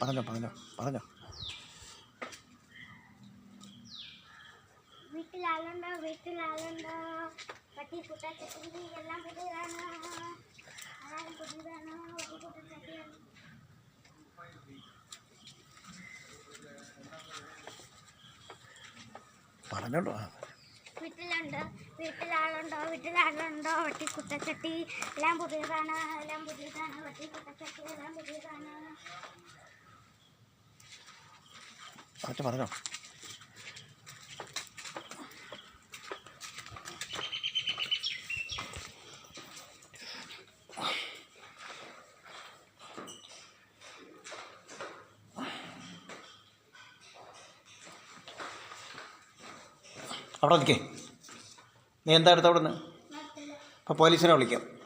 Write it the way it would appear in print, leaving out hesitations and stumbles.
പറഞ്ഞോ പറഞ്ഞോ പറഞ്ഞോ. വീട്ടിലാളുണ്ടോ പട്ടി കുട്ട ചട്ടി എല്ലാം പുതിയതാണ്. ആരും പുതിയതാണ് പട്ടി കുട്ട ചട്ടിയാണ്. പറഞ്ഞോട്ടോ. വീട്ടിലാളുണ്ടോ പട്ടി കുട്ടച്ചട്ടി എല്ലാം പുതിയതാണ് പട്ടി കുട്ടച്ചട്ടി എല്ലാം പുതിയതാണ്. പറഞ്ഞോ. അവിടെ നിൽക്കേ. നീ എന്താ എടുത്ത അവിടെ നിന്ന്? അപ്പോൾ പോലീസിനെ വിളിക്കാം.